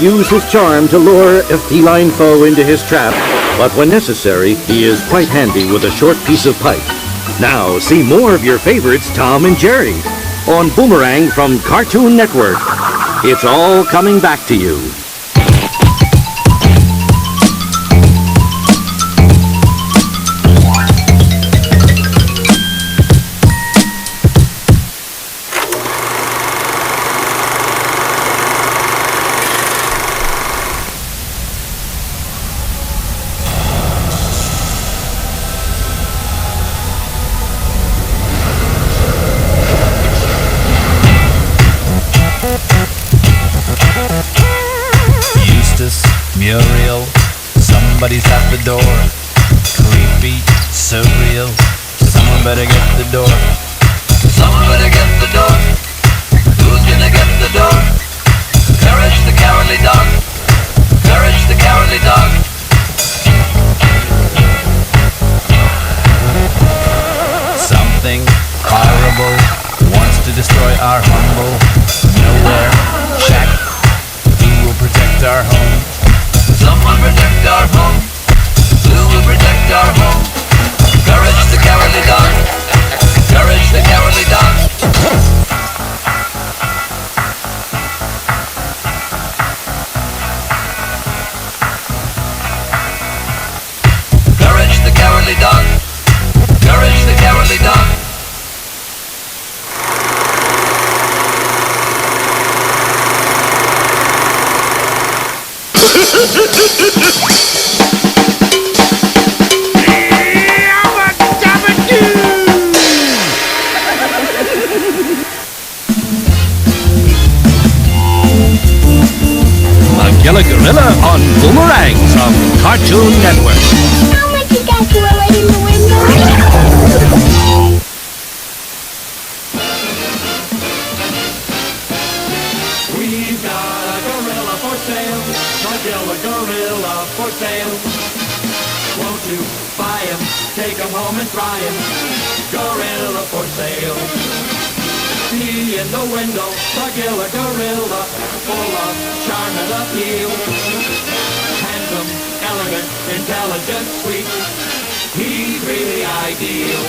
use his charm to lure a feline foe into his trap, but when necessary, he is quite handy with a short piece of pipe. Now, see more of your favorites, Tom and Jerry, on Boomerang from Cartoon Network. It's all coming back to you. Muriel, somebody's at the door. Creepy, surreal. Someone better get the door. Someone better get the door. Who's gonna get the door? Courage the cowardly dog. Courage the cowardly dog. Something horrible wants to destroy our humble nowhere shack. Who will protect our home? Someone protect our home. Who will protect our home? Courage the cowardly dog. Courage the cowardly dog. Courage the cowardly dog. Courage the cowardly dog. Magilla Gorilla on Boomerang from Cartoon Network. How much you got, Gorilla, in the window? We've got a gorilla for sale, Magilla Gorilla for sale. Won't you buy him, take him home and try him? Gorilla for sale. See in the window, Magilla Gorilla, full of charm and appeal. Handsome, elegant, intelligent, sweet, he's really ideal.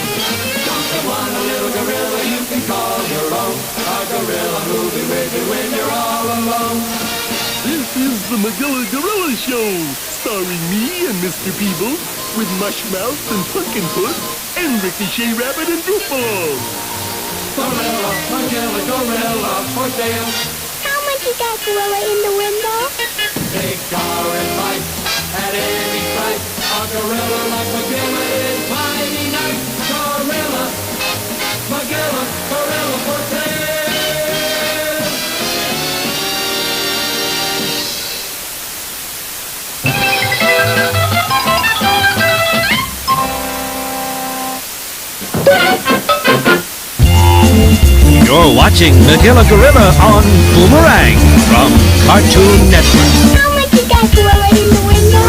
Don't you want a little gorilla you can call your own? A gorilla who'll be with you when you're all alone. This is the Magilla Gorilla Show, starring me and Mr. Peebles, with Mushmouth and Pumpkin Foot, and Ricochet Rabbit and Droopball. Gorilla, Magilla Gorilla for sale. How much you got, Gorilla, in the window? Take our advice at any price. A gorilla like Magilla is mighty nice. Gorilla, Magilla, Gorilla for sale. You're watching Magilla Gorilla on Boomerang from Cartoon Network. How much you got, Gorilla, in the window?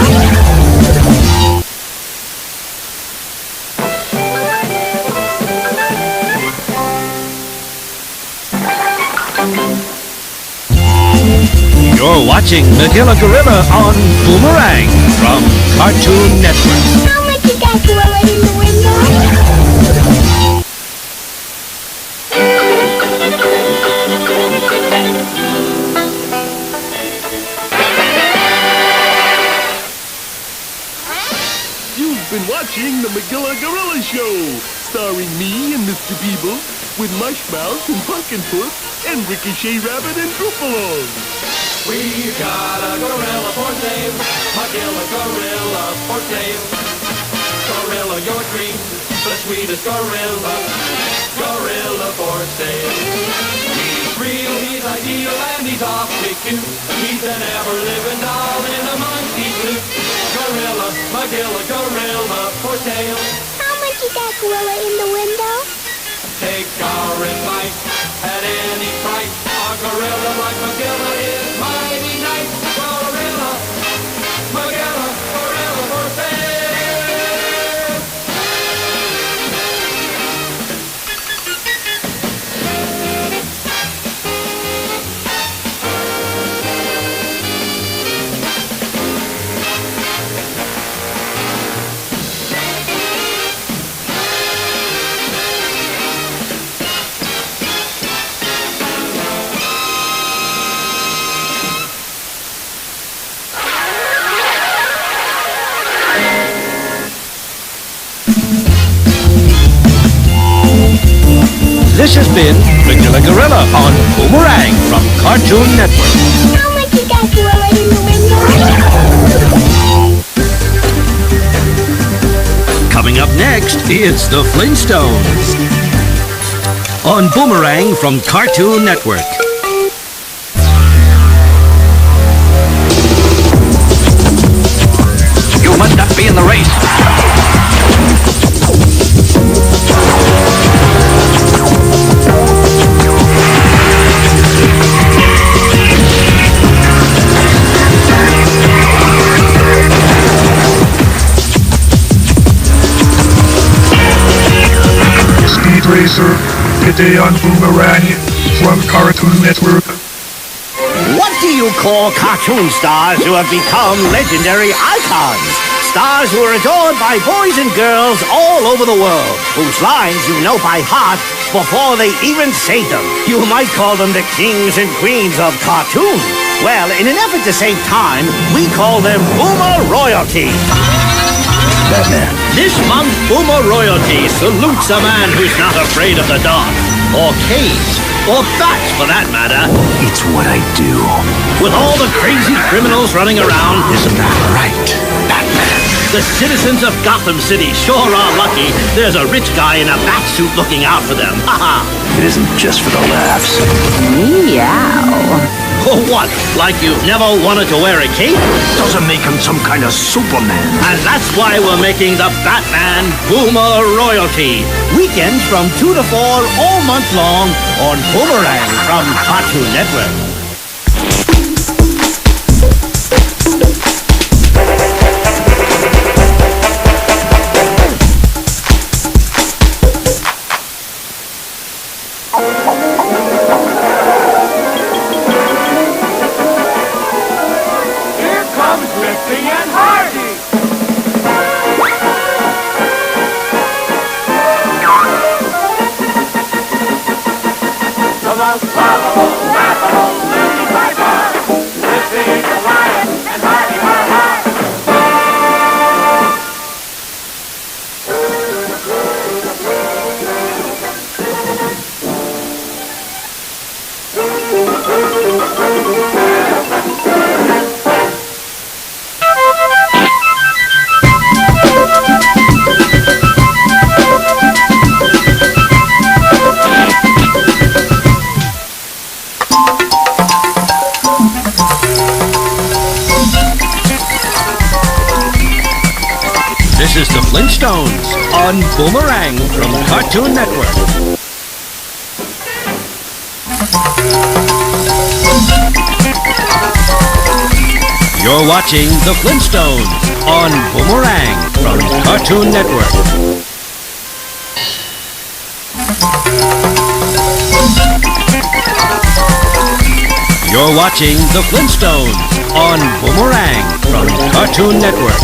You're watching Magilla Gorilla on Boomerang from Cartoon Network. How much you got, Gorilla, in the window? You've been watching the Magilla Gorilla Show, starring me and Mr. Peebles, with Mushmouth and Pumpkin Foot, and Ricochet Rabbit and Droopball. We've got a gorilla for sale, Magilla Gorilla for sale. Gorilla, your dream, the sweetest gorilla, gorilla for sale. He's real, he's ideal, and he's awfully cute. He's an ever-living doll in a monkey suit. Gorilla, Magilla Gorilla for sale. How much you got, Gorilla, in the window? Take our advice at any price. A gorilla like Magilla is mighty nice. Gorilla, Magilla, Gorilla for sale. This has been Magilla Gorilla on Boomerang from Cartoon Network. How much is that gorilla in the window? Coming up next, it's the Flintstones on Boomerang from Cartoon Network. You must not be in the race. Speed Racer, today on Boomerang from Cartoon Network. What do you call cartoon stars who have become legendary icons? Stars who are adored by boys and girls all over the world, whose lines you know by heart before they even say them. You might call them the kings and queens of cartoon. Well, in an effort to save time, we call them Boomer Royalty. Batman. This month, Boomer Royalty salutes a man who's not afraid of the dark, or caves, or bats for that matter. It's what I do. With all the crazy criminals running around, Isn't that right, Batman? the citizens of Gotham City sure are lucky there's a rich guy in a bat suit looking out for them. Haha. It isn't just for the laughs. Or what? Like you've never wanted to wear a cape? Doesn't make him some kind of Superman. And that's why we're making the Batman Boomer Royalty. Weekends from 2 to 4 all month long on Boomerang from Cartoon Network. Here comes Lifty and Hardy. The most lovable, laughable, Lily Piper. Lifty the lion and Hardy her heart. This is the Flintstones on Boomerang from Cartoon Network. You're watching the Flintstones on Boomerang from Cartoon Network. You're watching the Flintstones on Boomerang from Cartoon Network.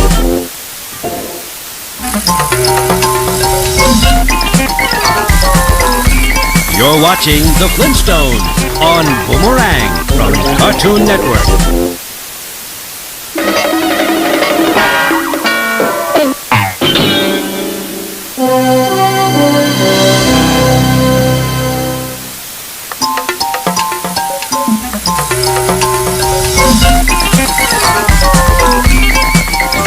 You're watching the Flintstones on Boomerang from Cartoon Network.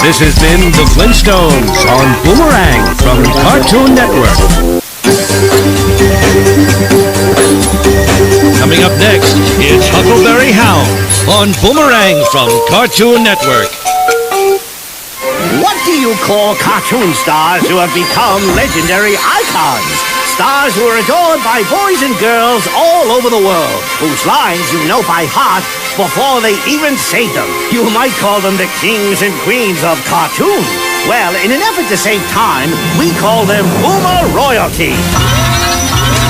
This has been the Flintstones on Boomerang from Cartoon Network. Coming up next, it's Huckleberry Hound on Boomerang from Cartoon Network. What do you call cartoon stars who have become legendary icons? Stars who are adored by boys and girls all over the world, whose lines you know by heart before they even say them. You might call them the kings and queens of cartoon. Well, in an effort to save time, we call them Boomer Royalty.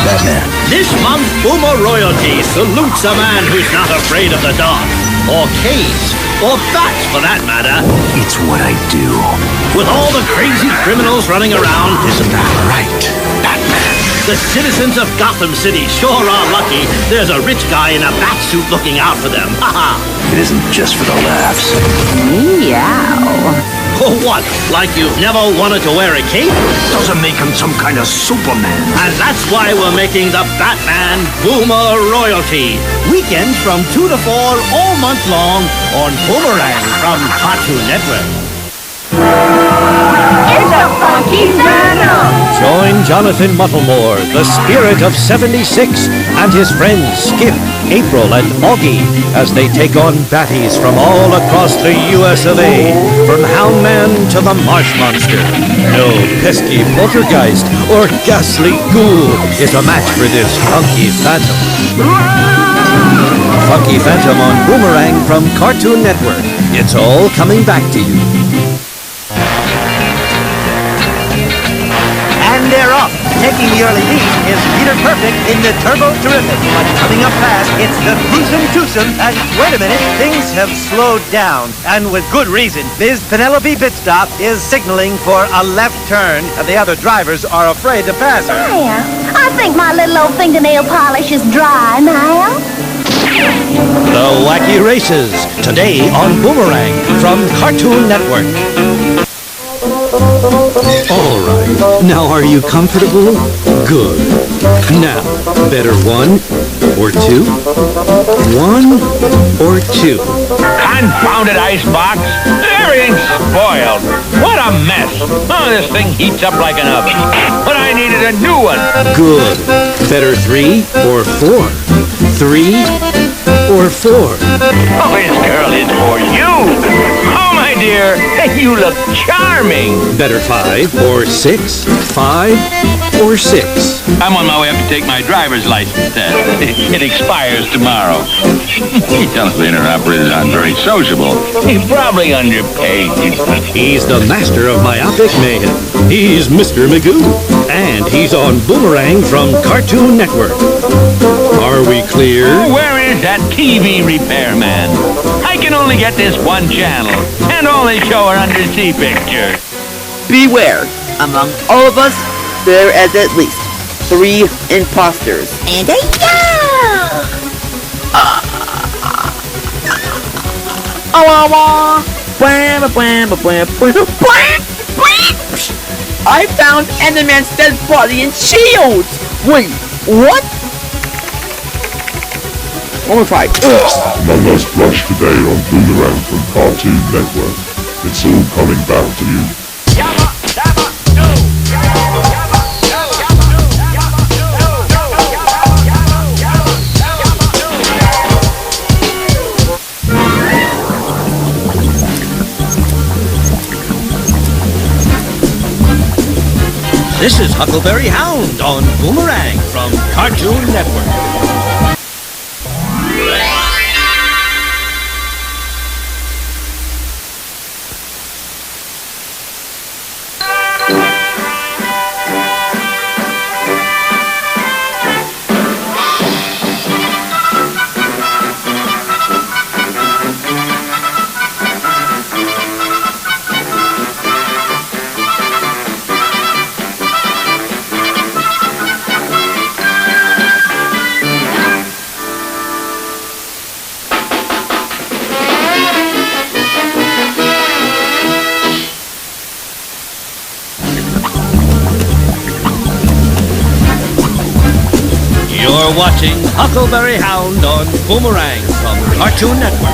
Batman. This month, Boomer Royalty salutes a man who's not afraid of the dark, or caves, or bats for that matter. It's what I do. With all the crazy criminals running around, Isn't that right, Batman? The citizens of Gotham City sure are lucky. There's a rich guy in a bat suit looking out for them. Ha ha! It isn't just for the laughs. Meow. Oh, what? Like you've never wanted to wear a cape? Doesn't make him some kind of Superman. And that's why we're making the Batman Boomer royalty. Weekends from 2 to 4 all month long on Boomerang from Cartoon Network. It's a funky Venom. Join Jonathan Muttlemore, the spirit of 76, and his friends Skip, April, and Augie as they take on baddies from all across the US of A, from Houndman to the Marsh Monster. No pesky poltergeist or ghastly ghoul is a match for this funky phantom. Funky Phantom on Boomerang from Cartoon Network. It's all coming back to you. And they're off. Taking the early lead is Peter Perfect in the Turbo Terrific. But coming up fast, it's the Gruesome Twosome. And wait a minute, things have slowed down. And with good reason. Ms. Penelope Pitstop is signaling for a left turn, and the other drivers are afraid to pass her. Hiya. I think my little old fingernail polish is dry now. The Wacky Races, today on Boomerang from Cartoon Network. All right, now are you comfortable? Good. Now, better 1 or 2? 1 or 2? Confounded icebox! Everything's spoiled! What a mess! Oh, this thing heats up like an oven. But I needed a new one! Good. Better 3 or 4? 3 or 4? Oh, this girl is for you! Oh, my dear, you look charming! Better 5 or 6? 5 or 6? I'm on my way up to take my driver's license test. It expires tomorrow. The elevator operator's not very sociable. He's probably underpaid. He's the master of myopic mayhem. He's Mr. Magoo. And he's on Boomerang from Cartoon Network. Are we clear? Where is that TV repairman? I can only get this one channel, and only show her undersea pictures. Beware, among all of us, there is at least 3 imposters. And a yeah! I found Enderman's dead body in Shields! Wait, what? I'm gonna try. Us Plush today on Boomerang from Cartoon Network. It's all coming back to you. This is Huckleberry Hound on Boomerang from Cartoon Network. You're watching Huckleberry Hound on Boomerang from Cartoon Network.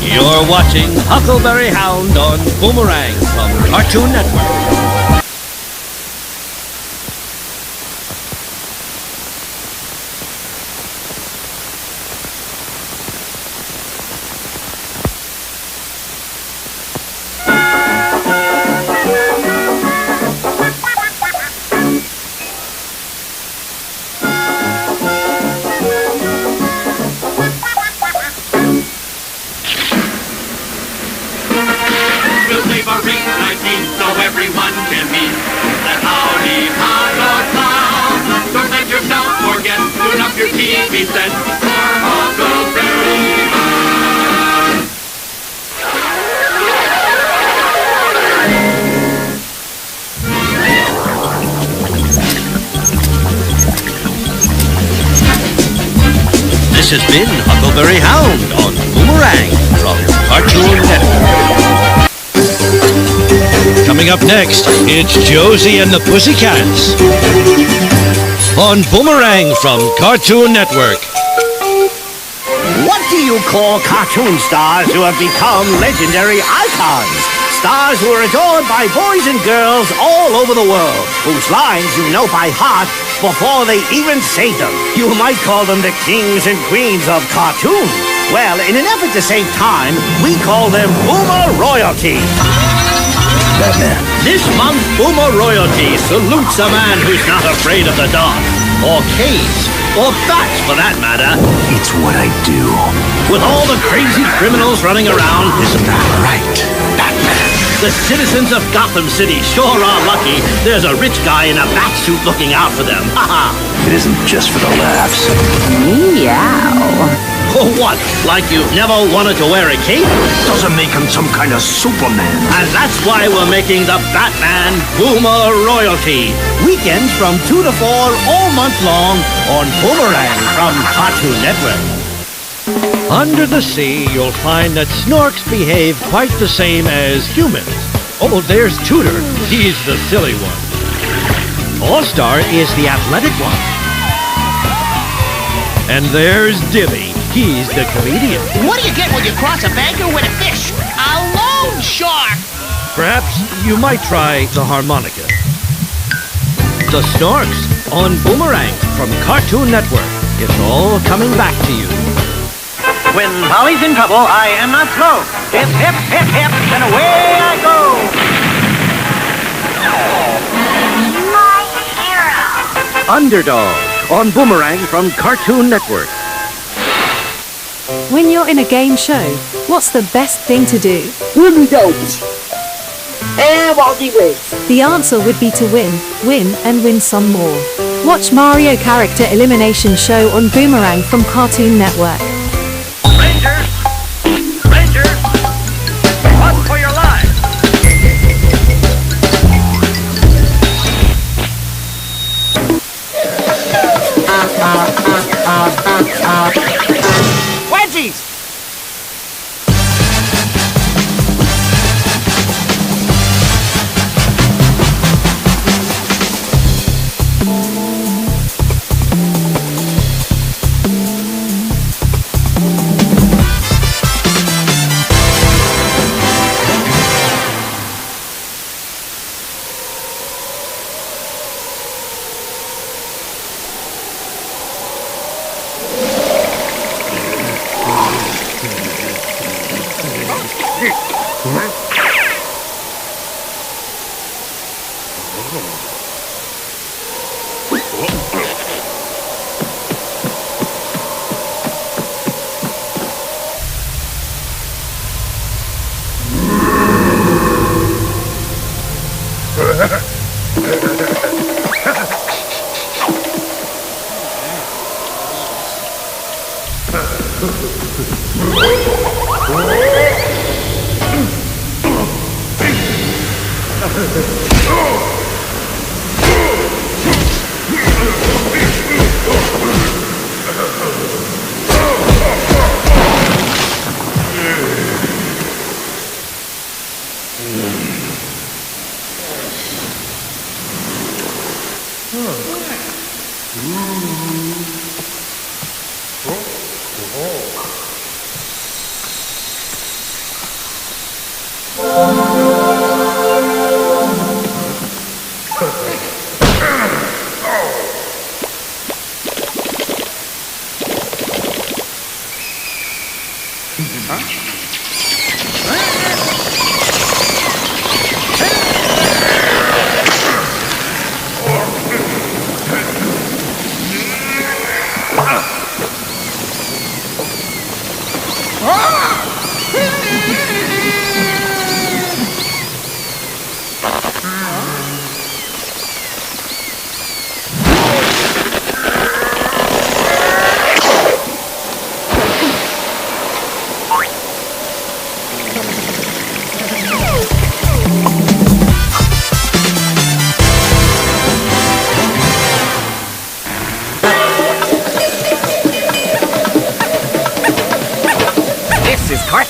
You're watching Huckleberry Hound on Boomerang from Cartoon Network. everyone can meet. The howdy hard clown. Don't let yourself forget. Tune up your TV set for Huckleberry Hound. This has been Huckleberry Hound on Boomerang from Cartoon Network. Coming up next, it's Josie and the Pussycats on Boomerang from Cartoon Network. What do you call cartoon stars who have become legendary icons? Stars who are adored by boys and girls all over the world, whose lines you know by heart before they even say them. You might call them the kings and queens of cartoon. Well, in an effort to save time, we call them Boomer Royalty. Batman. This month, Boomer Royalty salutes a man who's not afraid of the dark, or caves, or bats for that matter. It's what I do. With all the crazy criminals running around, Isn't that right, Batman? the citizens of Gotham City sure are lucky there's a rich guy in a bat suit looking out for them. Haha. It isn't just for the laughs. Meow. Oh, what? Like you've never wanted to wear a cape? Doesn't make him some kind of Superman. And that's why we're making the Batman Boomer Royalty. Weekends from 2 to 4 all month long on Boomerang from Cartoon Network. Under the sea, you'll find that snorks behave quite the same as humans. Oh, there's Tooter. He's the silly one. All-Star is the athletic one. And there's Divvy. He's the comedian. What do you get when you cross a banker with a fish? A loan shark! Perhaps you might try the harmonica. The Snorks on Boomerang from Cartoon Network. It's all coming back to you. When Polly's in trouble, I am not slow. Hip, hip, hip, hip, and away I go. My hero. Underdog on Boomerang from Cartoon Network. When you're in a game show, what's the best thing to do? Win the games. And Wacky wins. The answer would be to win, and win some more. Watch Mario Character Elimination Show on Boomerang from Cartoon Network. Rangers! Rangers! Run for your lives! Wedgies!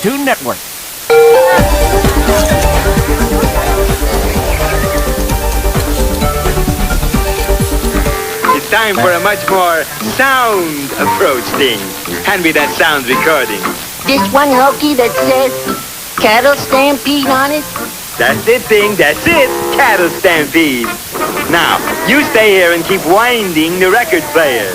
Cartoon Network. It's time for a much more sound approach thing. Hand me that sound recording. This one, Hokey, that says cattle stampede on it? That's it, thing. That's it. Cattle stampede. Now, you stay here and keep winding the record player.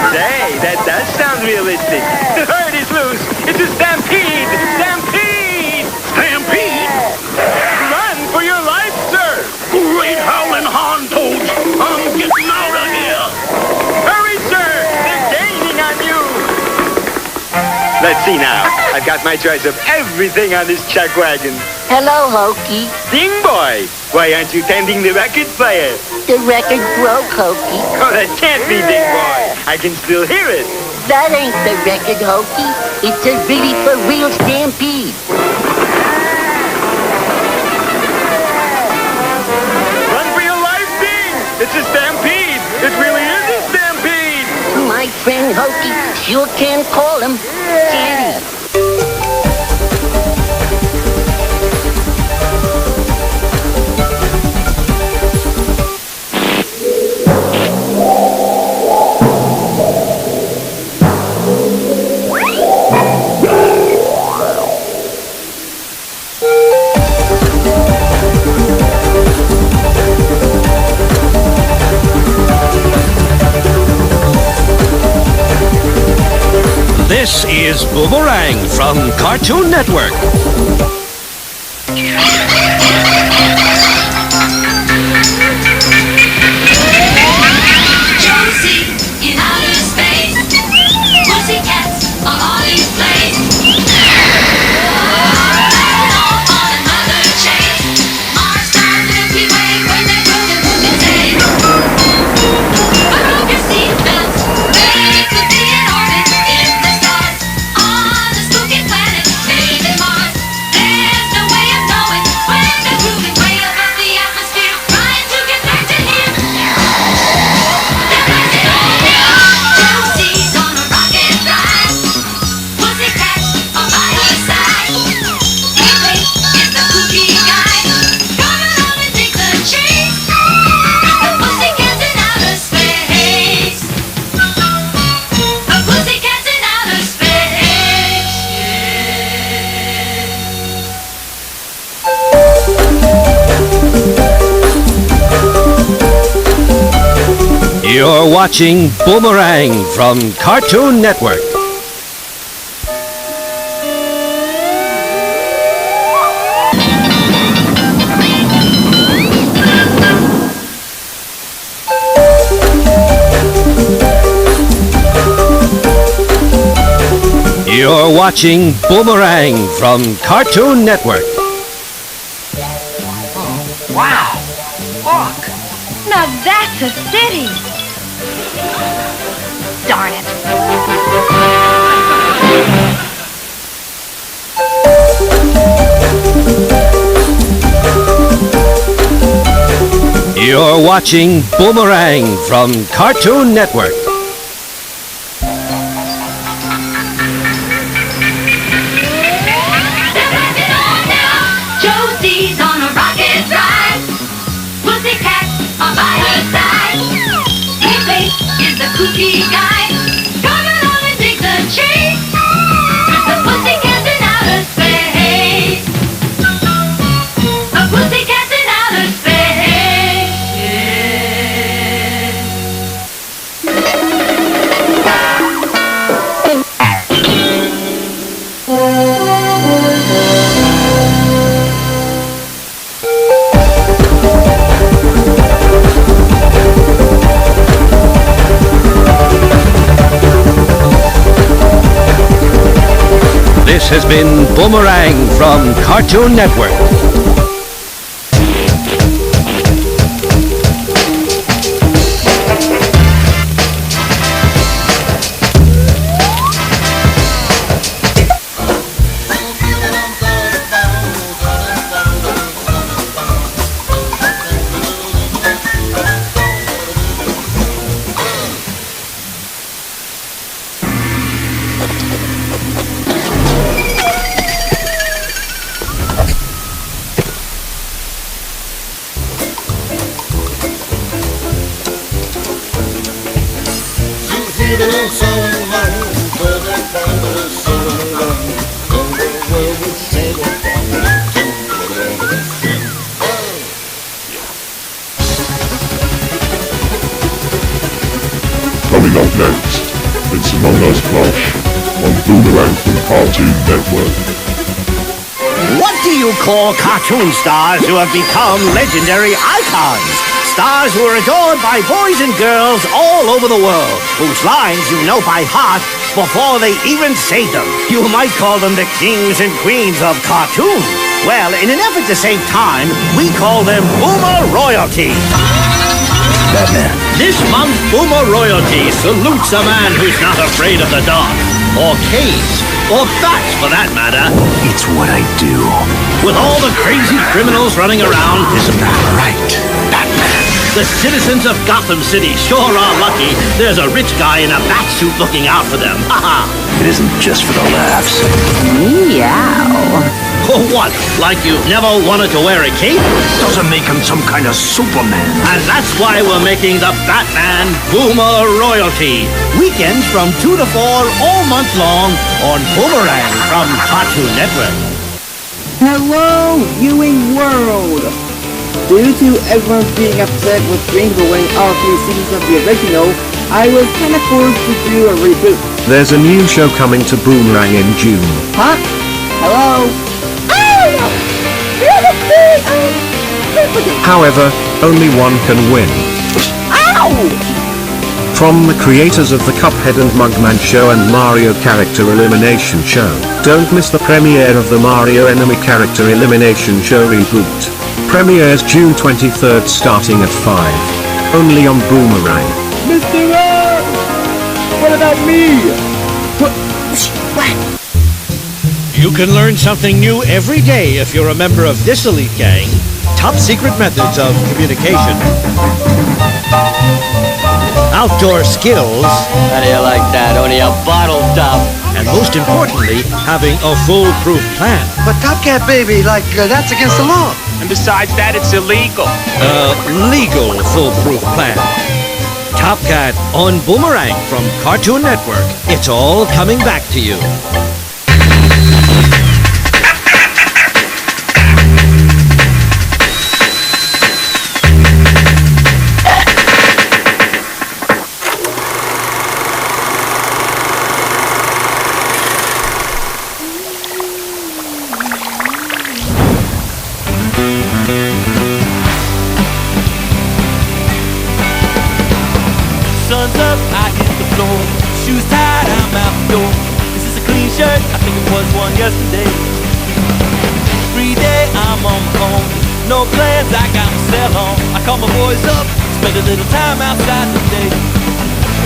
Say, that does sound realistic. The herd is loose. It's a stampede. Stampede! Stampede? Run for your life, sir. Great howling hontoads! I'm getting out of here! Hurry, sir. They're gaining on you. Let's see now. I've got my choice of everything on this chuck wagon. Hello, Hokey. Ding boy! Why aren't you tending the record player? The record broke, Hokey. Oh, that can't be, Ding boy. I can still hear it. That ain't the record, Hokey. It's a really for real stampede. Run for your life, Ding! It's a stampede! It really is a stampede! My friend Hokey sure can call him, can he? This is Boomerang from Cartoon Network. Josie in outer space. Pussycats are all in place. On another chase. Mars stars Milky Way when they're broken, who can say? But hope your seatbelts. They could be in orbit in the stars. On a spooky planet named Mars. There's no way of knowing when they're moving way above the atmosphere, trying to get back to him. Josie's on a rocket ride. Pussycats are by her side. Haley is the kooky guy. Come along and take the chase. The Pussycats in outer space. The Pussycats in outer space. You're watching Boomerang from Cartoon Network. You're watching Boomerang from Cartoon Network. Wow! Look! Now that's a city! Darn it. You're watching Boomerang from Cartoon Network. Josie's on a rocket ride. Pussycats are by her side. Haley is the kooky guy. Come along and take the chase. The Pussycats in outer space. The Pussycats in outer space. This has been Boomerang from Cartoon Network. Coming up next, it's Us Plush on Boomerang from Cartoon Network. What do you call cartoon stars who have become legendary icons? Stars who are adored by boys and girls all over the world, whose lines you know by heart before they even say them. You might call them the kings and queens of cartoon. Well, in an effort to save time, we call them Boomer Royalty. Batman. This month, Boomer Royalty salutes a man who's not afraid of the dark, or caves, or bats for that matter. It's what I do. With all the crazy criminals running around, Isn't that right, Batman? the citizens of Gotham City sure are lucky there's a rich guy in a bat suit looking out for them. Ha ha! It isn't just for the laughs. Meow. Or what? Like you've never wanted to wear a cape? Doesn't make him some kind of Superman. And that's why we're making the Batman Boomer Royalty. Weekends from 2 to 4 all month long on Boomerang from Cartoon Network. Hello, viewing world! Due to everyone being upset with reviewing all 3 seasons of the original, I was kinda forced to do a reboot. There's a new show coming to Boomerang in June. Huh? Hello? However, only one can win. Ow! From the creators of the Cuphead and Mugman show and Mario Character Elimination show, don't miss the premiere of the Mario Enemy Character Elimination show reboot. Premieres June 23rd starting at 5. Only on Boomerang. Mr. R! What about me? You can learn something new every day if you're a member of this elite gang. Top secret methods of communication. Outdoor skills. How do you like that? Only a bottle top. And most importantly, having a foolproof plan. But Top Cat, baby, that's against the law. And besides that, it's illegal. Legal foolproof plan. Top Cat on Boomerang from Cartoon Network. It's all coming back to you. Sun's up, I hit the floor. Shoes tied, I'm out the door. This is a clean shirt, I think it was one yesterday. Free day, I'm on the phone. No plans, I got my cell on. I call my boys up, spend a little time outside today.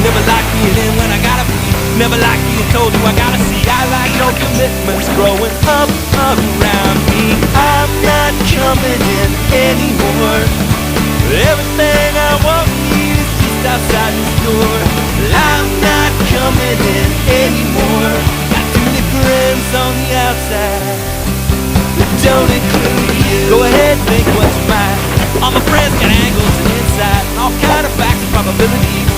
Never like being in when I gotta be. Never like being told who I gotta see. I like no commitments growing up around me. I'm not coming in anymore. Everything I want is just outside this door. I'm not coming in anymore. Got too many friends on the outside that don't include you. Go ahead, think what's mine. All my friends got angles and insight, and all kind of facts and probabilities.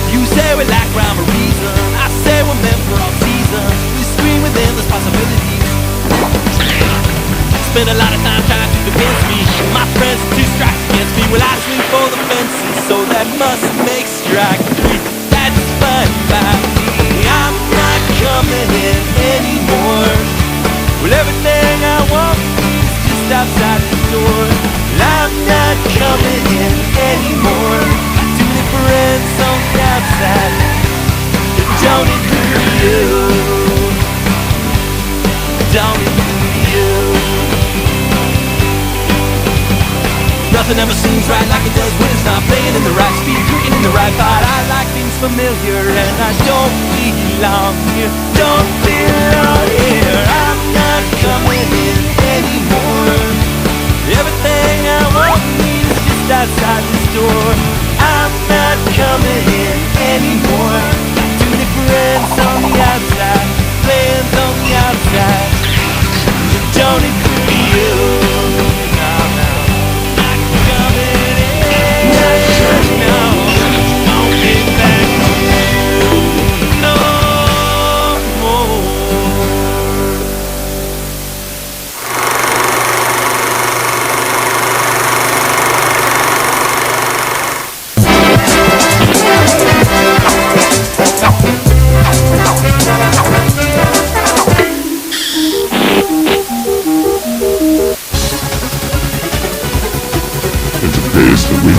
You say we lack rhyme or reason, I say we're meant for all seasons. We scream with endless possibilities. Spend a lot of time trying to convince me my friends are 2 strikes against me. Well, I swing for the fences, so that must make strike 3. That's fine by me. I'm not coming in anymore. Well, everything I want is just outside the door. Well, I'm not coming in anymore. Got too many friends on the outside that don't include you. Don't include you. Nothing ever seems right like it does when it's not playing in the right speed, clicking in the right part. I like things familiar and I don't belong here. Don't belong here. I'm not coming in anymore. Everything I want is just outside this door. I'm not coming in anymore. Too many friends on the outside, plans on the outside. Don't include you. No, not coming in. No, won't get back.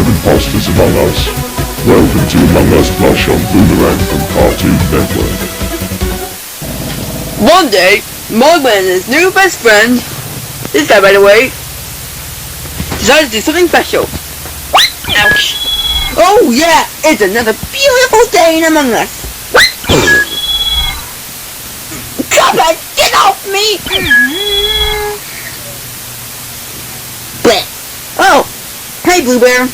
imposters among us. Welcome to Among Us Plush on Boomerang from Cartoon Network. One day, Mugman and his new best friend, this guy by the way, decided to do something special. Ouch. Oh yeah, it's another beautiful day in Among Us. Cuphead, get off me! Bleh. Oh, hey Blue Bear.